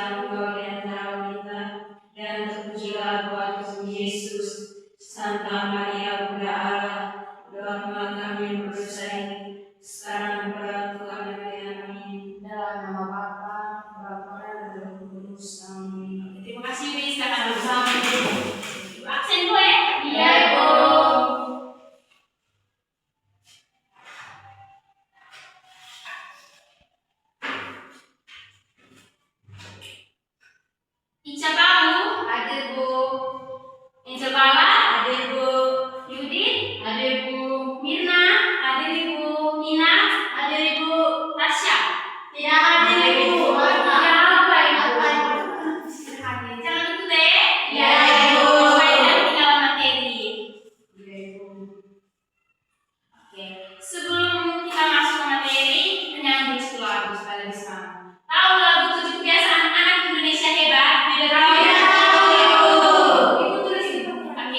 yang engkau di antara wanita, dan terpujilah buah tubuh Yesus. Santa Maria Bunda Allah, doakanlah kami yang berdosa ini, sekarang dan pada waktu kami mati. Amin. Dalam nama Bapa, Bapa dan Roh Kudus. Amin. Terima kasih Miss, kakak sama absen gue. Iya, Bu. Ica Bayu, Hadir, Bu. Angel Bala, hadir Bu. Yudit, hadir Bu. Mirna, hadir Ibu. Nina, hadir Ibu. Tasya, Tidak hadir, Ibu. ya apa Ibu? Hadir. Jangan gitu deh. Iya, Ibu. Supaya tidak ketinggalan materi. Iya, Ibu. Oke, sebelum kita masuk ke materi, kita nyanyi dulu 10 lagu supaya lebih semangat. Tahu lagu 7 kebiasaan anak Indonesia hebat? Tidak tahu ya? Iya, Ibu. Ibu tulis itu. Oke,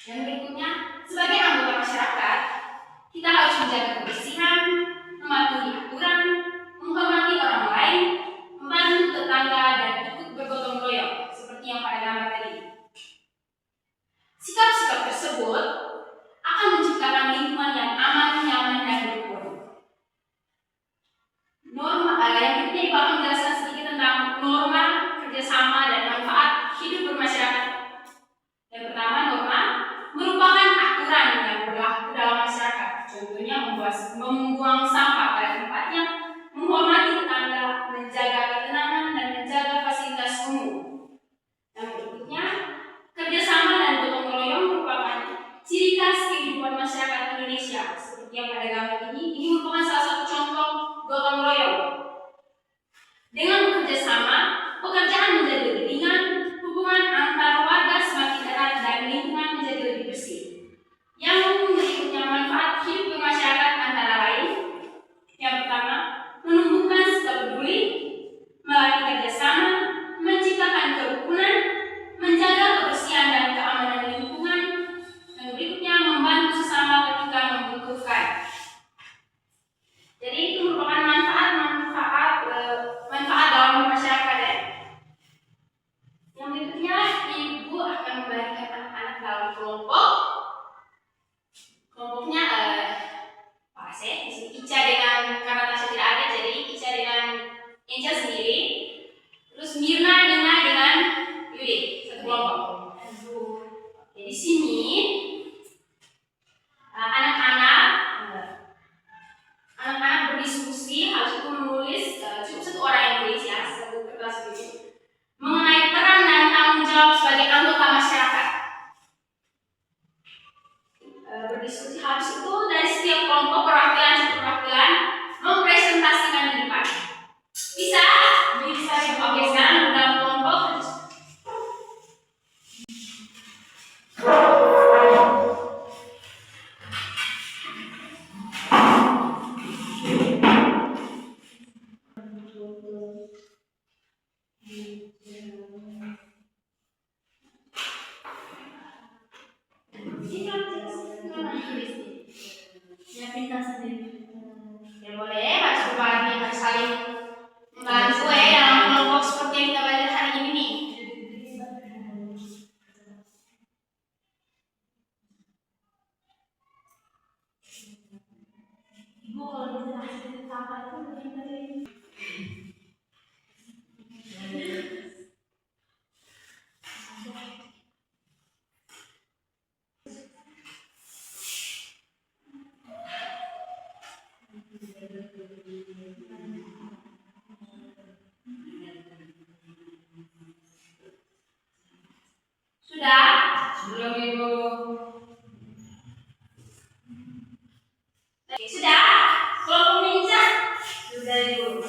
Yang berikutnya, sebagai anggota masyarakat, kita harus menjaga kebersihan, mematuhi aturan, menghormati orang lain, membantu tetangga, dan ikut bergotong royong, seperti yang pada gambar tadi. Sikap-sikap tersebut akan menciptakan lingkungan yang aman, nyaman, dan rukun. Yang berikutnya Ibu akan menjelaskan sedikit tentang norma, kerjasama, dan manfaat hidup bermasyarakat. Yang pertama, norma merupakan aturan yang berlaku dalam masyarakat. Contohnya membuang sampah pada tempatnya, menghormati tetangga, menjaga ketenangan, dan menjaga fasilitas umum. Yang berikutnya, kerjasama dan gotong royong merupakan ciri khas kehidupan masyarakat Indonesia. Seperti yang pada gambar ini merupakan salah satu contoh gotong royong. Dengan bekerja sama, pekerjaan menjadi lebih ringan, hubungan antar warga semakin erat, dan lingkungan menjadi lebih bersih. Yang berikutnya, manfaat hidup bermasyarakat antara lain. Yang pertama, menumbuhkan sikap peduli, melatih kerjasama, menciptakan kerukunan, menjaga kebersihan dan keamanan lingkungan. Yang berikutnya, membantu sesama ketika membutuhkan. Jadi itu merupakan manfaat dalam masyarakat ya. Yang berikutnya, Ibu akan membagikan anak-anak dalam kelompok. Kelompoknya Pak Asep, Ica dengan karena Tasya tidak ada, jadi Ica dengan Angel sendiri. Terus Mirna, Nina dengan Yudi, satu kelompok. Jadi di sini anak-anak berdiskusi, harus itu menulis cukup satu orang yang tulis ya, satu kertas itu mengenai peran dan tanggung jawab sebagai anggota masyarakat. Berdiskusi harus itu dari setiap kelompok perwakilan mempresentasikan di depan. Bisa oke, sekarang dalam kelompok. Ya boleh, harus berbagi, harus saling membantu ya dalam kelompok seperti yang kita belajar hari ini nih. Ibu kalau dijelasin sampah itu dari sudah? Belum Ibu? Oke, sudah? Kelompok ninja? Sudah Ibu.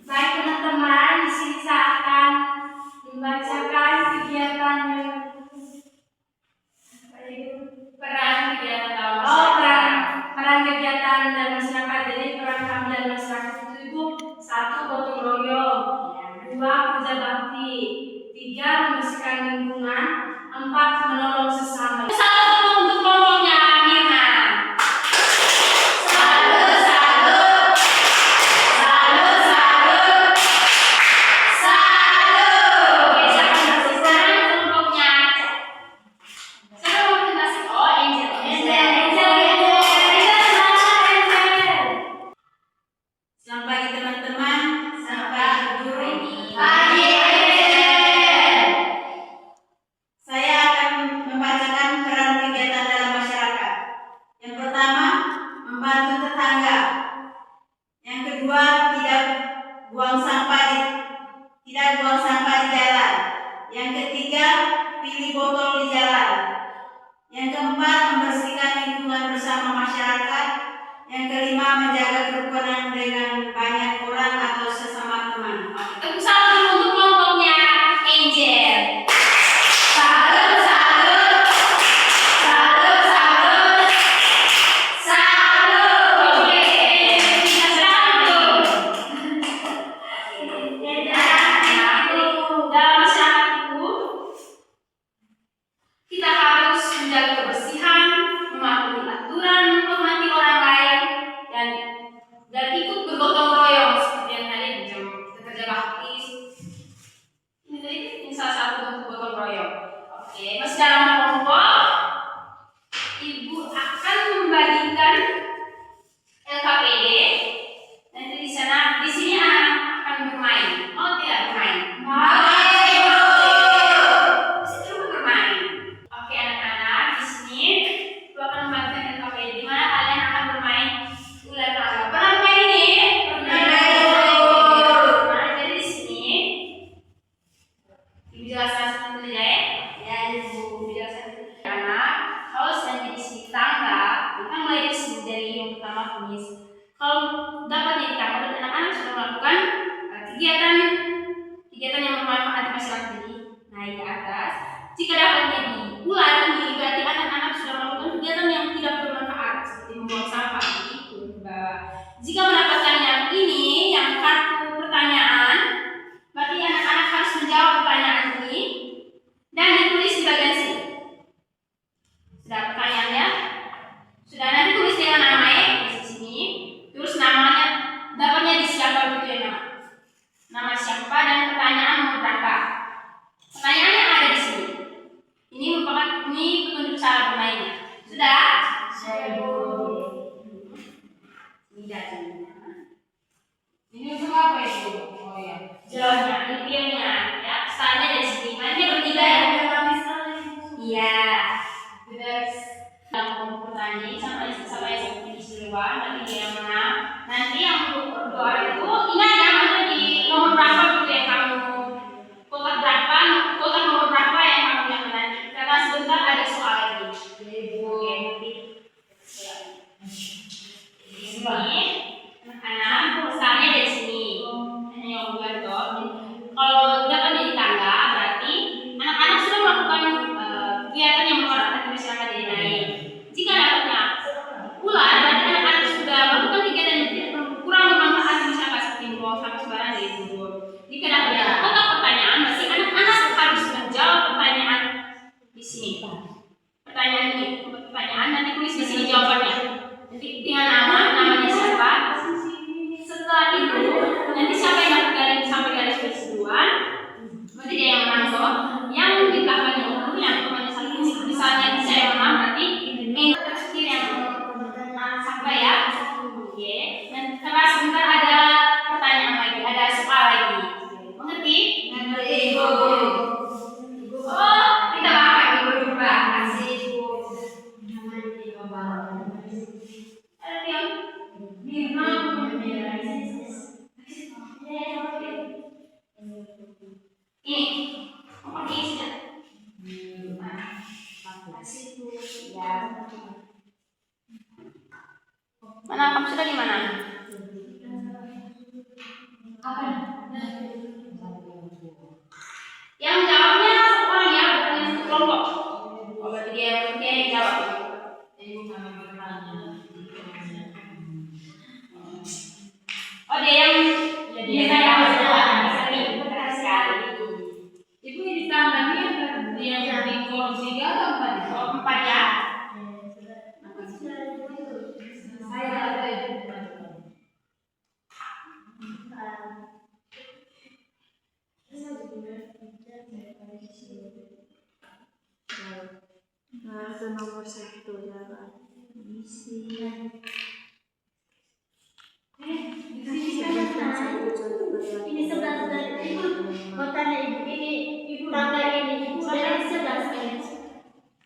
Baik teman-teman, di sini saya akan membacakan kegiatan peran kegiatan dalam masyarakat. Peran kegiatan dan masyarakat. Jadi peran kami dan masyarakat itu Ibu, 1. Gotong royong, 2. Kerja bakti, 3. Membersihkan lingkungan, 4. Menolong sesama. Salam untuk kelompoknya Mirna. Salut, salut. Salut, salut. Salut. Oke, siapa yang bersihkan kelompoknya? Siapa mau presentasi? Oh, Angel. Selamat pagi teman-teman. Selamat pagi guru. Pagi. Saya akan membacakan peran kegiatan dalam masyarakat. Yang pertama, membantu tetangga. Yang kedua, tidak buang sampah di jalan. Yang ketiga, pilih botol di jalan. Yang keempat, membersihkan lingkungan bersama masyarakat. Yang kelima, menjaga kerukunan dengan banyak orang atau sesama teman. Tepuk tangan untuk kelompoknya Angel. Salut, salut. Salut, salut. Salut. Oke, kita salut. Dalam masyarakat itu kita menjaga kebersihan, mematuhi aturan, menghormati orang lain, dan ikut bergotong royong seperti yang tadi jam kerja bakti. Ini salah satu bentuk gotong royong. Oke, masih dalam kelompok, ibu akan membagikan LKPD. Nanti di sini anak akan bermain. Mau tidak bermain? Seru bermain. Oke anak-anak, di sini ibu akan membagikan LKPD. Di mana kalian akan bermain ular tangga. Pernah bermain ini? Pernah. Jadi di sini ibu jelaskan seperti ini ya. Ibu jelaskan anak. Kalau seandainya di sini tangga, kita mulai dari yang pertama finish. Kalau dapat ditangkap, berarti anak-anak sudah melakukan kegiatan yang bermanfaat di masyarakat. Jadi naik ke atas. Jika dapat jadi ular, berarti anak-anak sudah melakukan kegiatan yang tidak bermanfaat seperti membuang sampah itu ke bawah. Jika mendapatkan yang ini, yang kartu pertanyaan, berarti anak-anak harus menjawab pertanyaan ini dan ditulis di bagian sini. Sudah pertanyaannya? Sudah, nanti tulis dengan namanya di sini. Terus namanya dapatnya di siapa gitu ya, nama siapa dan pertanyaan nomor berapa. Pertanyaannya ada di sini. Ini merupakan petunjuk cara bermainnya. Sudah? Ini untuk apa itu? Oh ya. Jelasnya, ini filmnya ya. Startnya dari sini. Mainnya bertiga ya. Iya. Dalam kelompok tadi sampai finish duluan, nanti dia yang menang. Nanti yang berdoa itu ingat ya, mana di nomor berapa gitu yang kamu kotak nomor berapa yang kamu yang menang. Karena sebentar ada soal lagi. Oke, nanti. Di sini anak-anak startnya dari sini. Hanya yang buat dot. Kalau dapat dari tangga berarti anak-anak sudah melakukan kegiatan yang bermanfaat di masyarakat jadi naik. Jika dapatnya ular, berarti anak-anak sudah melakukan kegiatan yang kurang bermanfaat di masyarakat seperti membuang sampah sembarangan dari bubur. Jika dapatnya kotak pertanyaan, berarti anak-anak harus menjawab pertanyaan di sini. Pertanyaan ini, pertanyaan nanti tulis di sini jawabannya. Nanti dengan namanya siapa. Setelah itu, nanti siapa yang dapat garis sampai garis finish duluan, berarti dia yang menang kok. Yang di belakangnya itu yang namanya satu, misalnya saya yang menang berarti terkecil yang sampai ya. Oke. Dan kelas sebentar ada pertanyaan lagi, ada soal lagi. Mengerti? Mengerti. Oh, tidak apa-apa ibu berubah. Kasih ibu. Ada yang ini, pakai sudah. Ya. Mana kamu sudah di mana? Yang jawabnya satu orang ya, bukan yang satu kelompok. Oh, berarti dia yang jawab. Oh, dia yang Ibu di tangannya yang di kolom 3 atau 4? oh, 4 ya. Saya ada itu. Nah, nomor 1 jalan misi. Ini 11 dari ibu, kotanya ibu ini, ibu tangga ini, ibu dari 11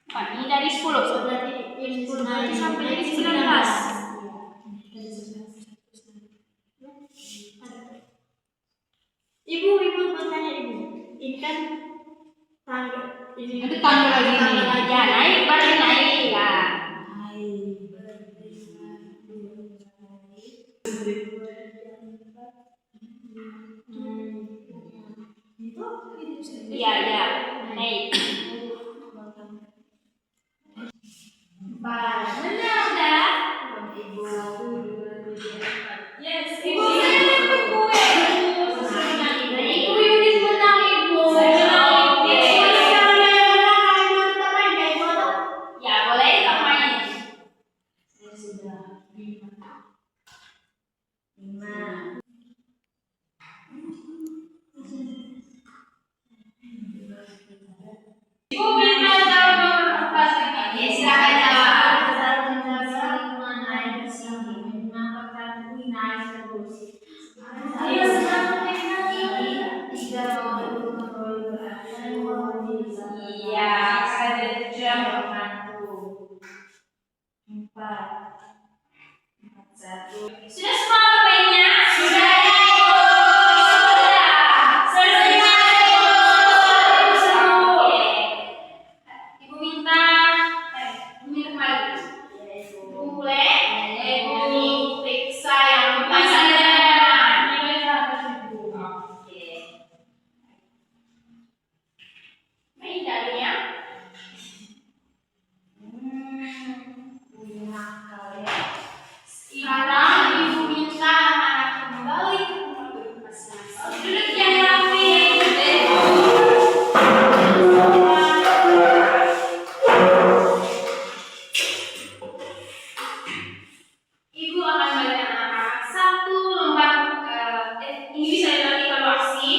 kan? Ini dari 10. Berarti ini Nanti sampai dari 19. Ibu kotanya ibu, ini kan tangga. Ini Itu tangga lagi ini. Ya, naik baru naik ya. Iya, iya, naik. Benar Udah. Yes, Ibu saya dapat kue. Ibu Yunis menang, Ibu. Siapa yang menang? Kalian tetap main kayak foto? Ya, 5. Ibu bisa jawab nomor 4 ini. Oke, silakan jawab. Dalam menjaga lingkungan air bersih menyelamatkan naik terus. Ayo senang ini 3 Iya, ada 7 1. Sudah semua pemainnya? Sudah ya, Ibu. Sudah. Ibu. Seru. Ibu minta minum lagi. Ibu boleh? Ibu periksa yang masanya. Oke. Main darinya. Sekarang ibu minta anak kembali ke tempat masing-masing. Duduk yang rapi. Ibu akan berikan anak-anak satu lembar. Ini bisa dilakukan evaluasi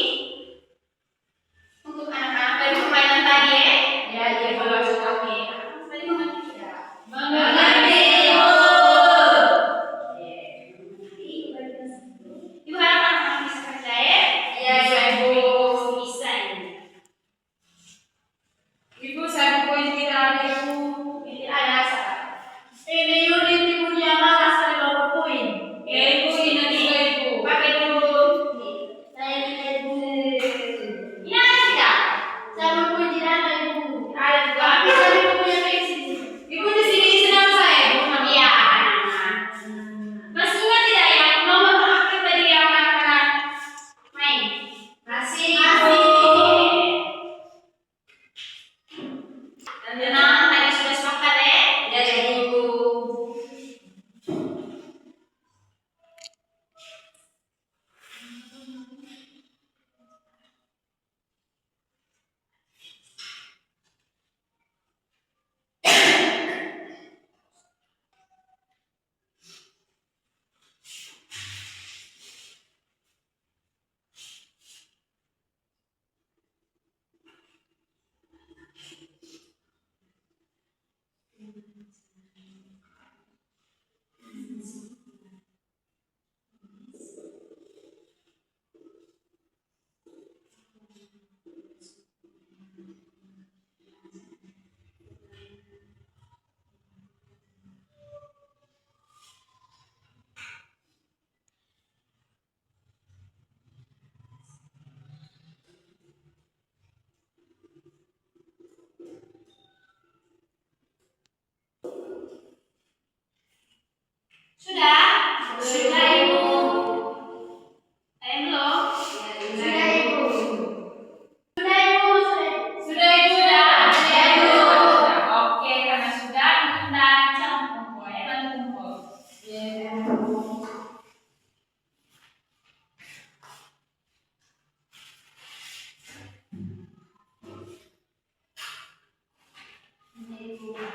untuk anak-anak dari permainan tadi ya. Ya, evaluasi kami. Tadi mengerti tidak? Mengerti, Ibu. Ibu harap anak-anak bisa kerja ya. Iya, iya, Ibu. Bisa ini. Ibu, saya poin tidak ada, Ibu. Ini ada salah. Ini unit Ibu yang mana saya berapa poin? Ya, Ibu, ini juga, Ibu. Pakai dulu. Saya tidak Ini ada tidak? saya berpoin tidak ada ibu. Ada juga. Tapi saya Ibu punya fiksi. Ibu di sini senang saya, Ibu. Iya. Masih ingat tidak yang nomor terakhir tadi yang anak-anak main? Masih, Masih. Ibu. Dan tenang, tadi sudah sepakat ya? Ya, Ibu. Sudah? Sudah, Ibu. Ayo belum? Sudah, Ibu. Sudah, Ibu. Sudah, Ibu. Sudah, Ibu. Sudah. Oke, karena sudah, kita campur kumpul ya, bantu kumpul.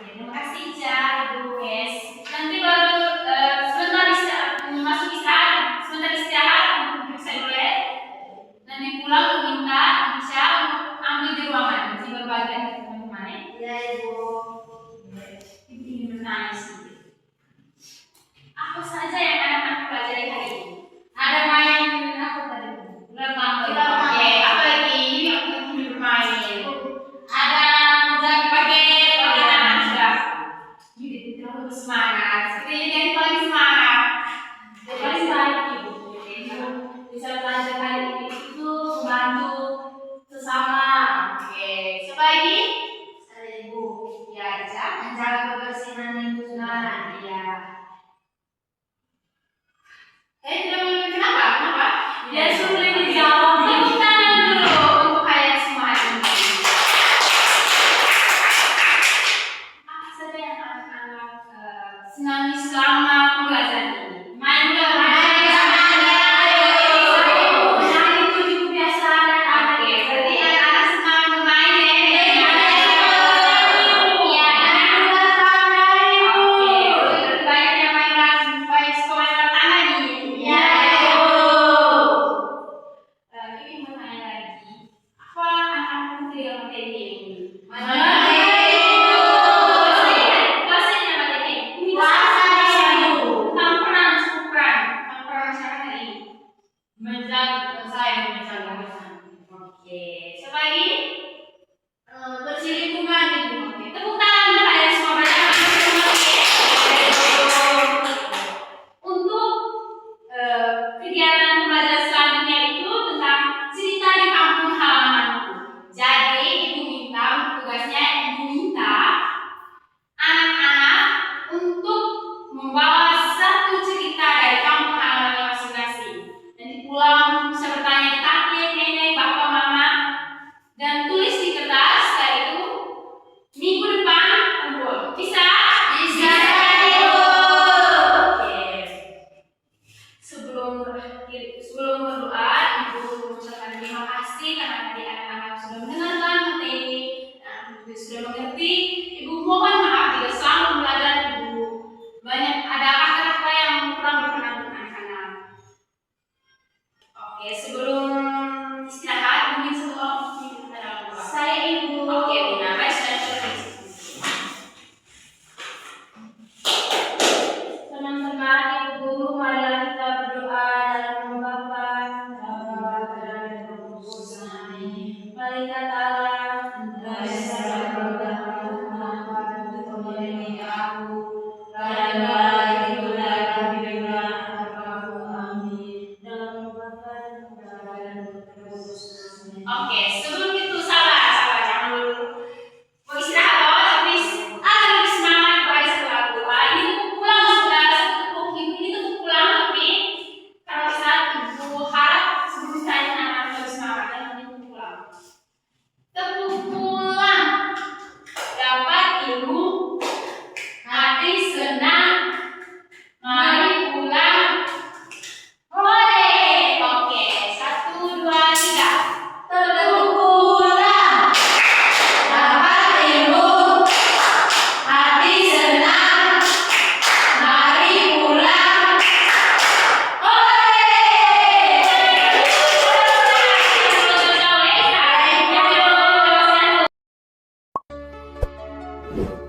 Terima kasih, Ica, Ibu, Kes. Nanti baru sebentar masuk istirahat, sebentar istirahat untuk periksa dulu ya. Nanti pulang lu minta Ica untuk ambil di ruangan, nanti berbagian ke teman-teman ya. Ya ibu. Ibu ingin bertanya sedikit. Apa saja yang anak-anak pelajari hari ini? Ada main apa tadi? Lemah. Oke, apa lagi? Ini aku ingin bermain. Ada menjaga pakai anak-anak sudah. Jadi terlalu semangat. Sepertinya jadi paling semangat. Jadi paling semangat ibu. Bisa belajar hari ini itu membantu sesama. Oke, siapa lagi? Saya ibu. Ya, Ica. Menjaga kebersihan lingkungan. Iya. Tuhan.